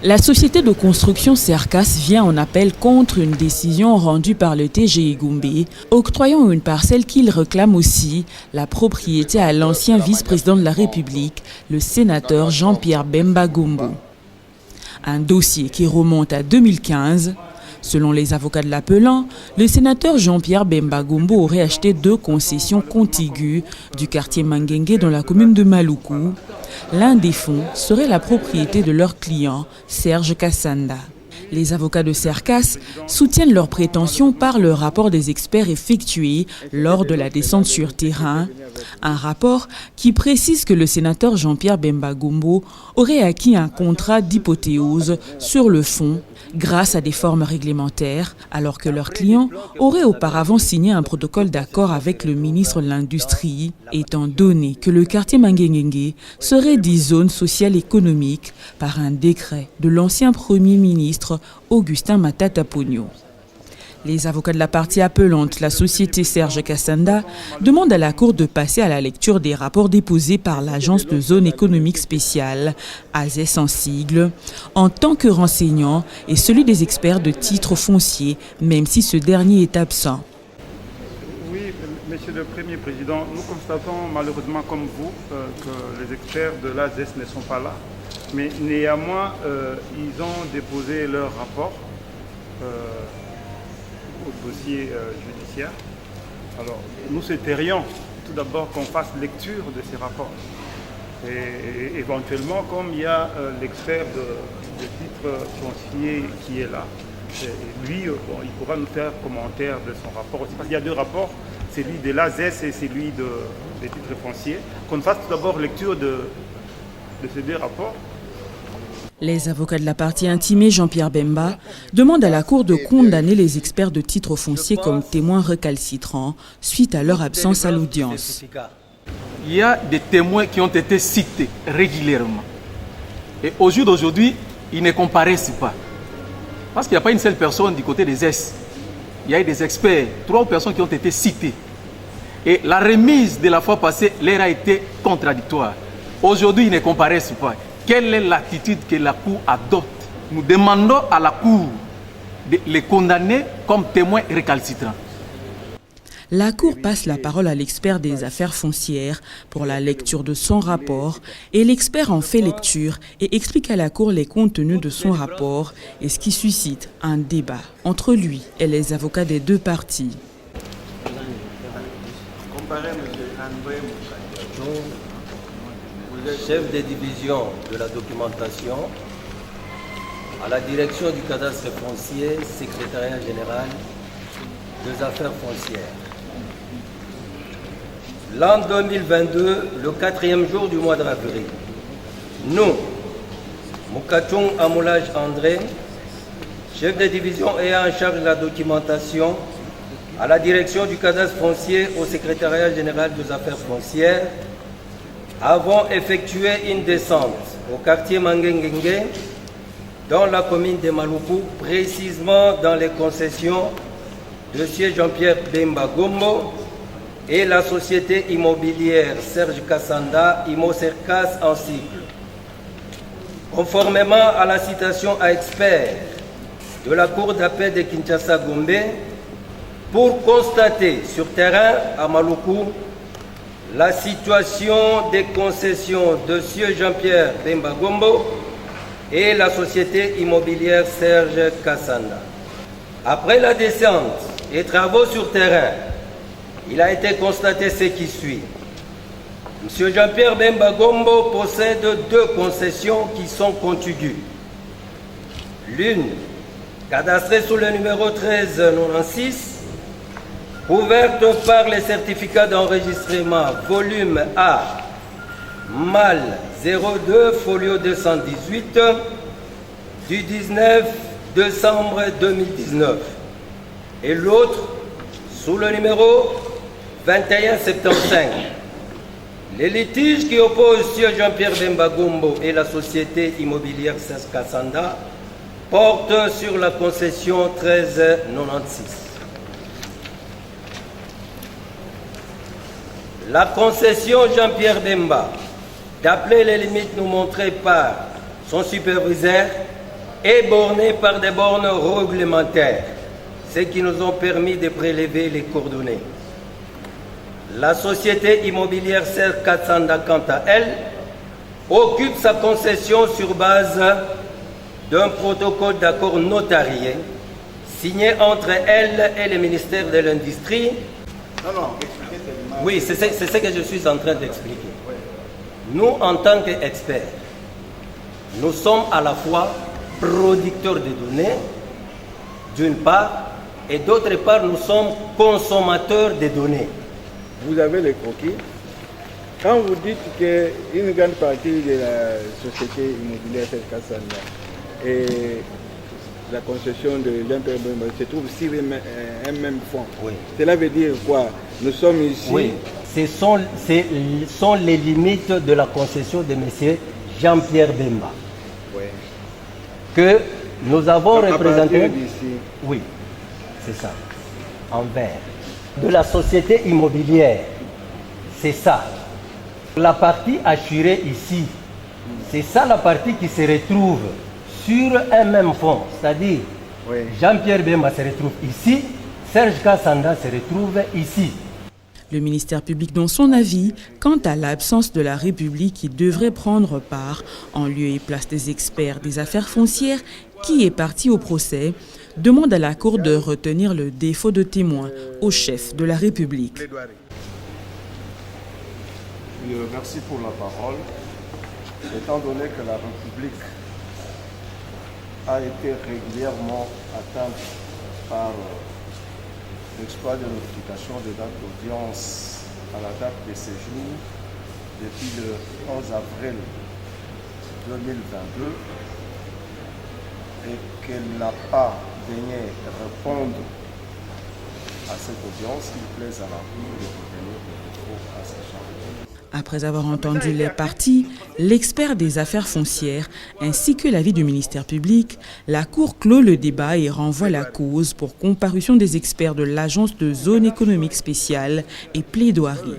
La société de construction Cercas vient en appel contre une décision rendue par le TGI Goumbé, octroyant une parcelle qu'il réclame aussi la propriété à l'ancien vice-président de la République, le sénateur Jean-Pierre Bemba Gombo. Un dossier qui remonte à 2015. Selon les avocats de l'appelant, le sénateur Jean-Pierre Bemba Gombo aurait acheté 2 concessions contiguës du quartier Mangengue dans la commune de Maluku. L'un des fonds serait la propriété de leur client, Serge Kassanda. Les avocats de Cercas soutiennent leurs prétentions par le rapport des experts effectué lors de la descente sur terrain. Un rapport qui précise que le sénateur Jean-Pierre Bemba Gombo aurait acquis un contrat d'hypothéose sur le fonds grâce à des formes réglementaires, alors que leur client aurait auparavant signé un protocole d'accord avec le ministre de l'Industrie, étant donné que le quartier Mangengue serait dit zone sociale économique par un décret de l'ancien Premier ministre Augustin Matata Ponyo. Les avocats de la partie appelante, la société Serge Kassanda, demandent à la Cour de passer à la lecture des rapports déposés par l'Agence de zone économique spéciale, AZES en sigle, en tant que renseignant et celui des experts de titres fonciers, même si ce dernier est absent. Oui, Monsieur le Premier Président, nous constatons malheureusement comme vous que les experts de l'AZES ne sont pas là, mais néanmoins, ils ont déposé leur rapport au dossier judiciaire. Alors, nous souhaiterions tout d'abord qu'on fasse lecture de ces rapports. Et éventuellement, comme il y a l'expert de titre foncier qui est là, lui, il pourra nous faire commentaire de son rapport aussi. Parce qu'il y a 2 rapports, celui de l'AZES et celui des titres fonciers. Qu'on fasse tout d'abord lecture de ces 2 rapports. Les avocats de la partie intimée Jean-Pierre Bemba demandent à la Cour de condamner les experts de titres fonciers comme témoins récalcitrants suite à leur absence à l'audience. Il y a des témoins qui ont été cités régulièrement. Et au jour d'aujourd'hui, ils ne comparaissent pas. Parce qu'il n'y a pas une seule personne du côté des S. Il y a eu des experts, 3 personnes qui ont été citées. Et la remise de la fois passée leur a été contradictoire. Aujourd'hui, ils ne comparaissent pas. Quelle est l'attitude que la Cour adopte? Nous demandons à la Cour de les condamner comme témoins récalcitrants. La Cour passe la parole à l'expert des affaires foncières pour la lecture de son rapport et l'expert en fait lecture et explique à la Cour les contenus de son rapport et ce qui suscite un débat entre lui et les avocats des 2 parties. Chef de division de la documentation à la direction du cadastre foncier, secrétariat général des affaires foncières. L'an 2022, le 4e jour du mois d'avril, nous, Moukachong Amoulage André, chef de division ayant en charge de la documentation à la direction du cadastre foncier au secrétariat général des affaires foncières, avons effectué une descente au quartier Mangengue, dans la commune de Maluku, précisément dans les concessions de M. Jean-Pierre Bemba Gombo et la société immobilière Serge Kassanda, Imo Cercas en cycle. Conformément à la citation à expert de la Cour d'appel de Kinshasa Gombe, pour constater sur terrain à Maluku la situation des concessions de M. Jean-Pierre Bemba Gombo et la société immobilière Serge Kassanda. Après la descente et travaux sur terrain, il a été constaté ce qui suit. M. Jean-Pierre Bemba Gombo possède 2 concessions qui sont contiguës. L'une, cadastrée sous le numéro 1396, couverte par les certificats d'enregistrement volume A, mal 02, folio 218, du 19 décembre 2019. Et l'autre, sous le numéro 2175. Les litiges qui opposent M. Jean-Pierre Bemba Gombo et la société immobilière Serge Kassanda portent sur la concession 1396. La concession Jean-Pierre Bemba, d'après les limites nous montrées par son superviseur, est bornée par des bornes réglementaires, ce qui nous ont permis de prélever les coordonnées. La société immobilière Serge Kassanda, quant à elle, occupe sa concession sur base d'un protocole d'accord notarié signé entre elle et le ministère de l'Industrie. Oui, c'est ce que je suis en train d'expliquer. Nous, en tant qu'experts, nous sommes à la fois producteurs de données, d'une part, et d'autre part, nous sommes consommateurs de données. Vous avez les croquis. Quand vous dites qu'une grande partie de la société immobilière Serge Kassanda et la concession de Jean-Pierre Bemba se trouve sur un même fonds, oui. Cela veut dire quoi? Nous sommes ici. Oui, ce sont les limites de la concession de M. Jean-Pierre Bemba. Oui. Que nous avons représenté. Oui, c'est ça. En vert. De la société immobilière. C'est ça. La partie assurée ici, c'est ça la partie qui se retrouve sur un même fonds. C'est-à-dire, oui. Jean-Pierre Bemba se retrouve ici, Serge Kassanda se retrouve ici. Le ministère public, dans son avis, quant à l'absence de la République qui devrait prendre part, en lieu et place des experts des affaires foncières, qui est parti au procès, demande à la Cour de retenir le défaut de témoin au chef de la République. Merci pour la parole. Étant donné que la République a été régulièrement atteinte par l'exploit de notification de date d'audience à la date de séjour depuis le 11 avril 2022 et qu'elle n'a pas daigné répondre à cette audience, il plaise à la Cour de retenir le défaut à sa charge. Après avoir entendu les parties, l'expert des affaires foncières ainsi que l'avis du ministère public, la Cour clôt le débat et renvoie la cause pour comparution des experts de l'Agence de zone économique spéciale et plaidoirie.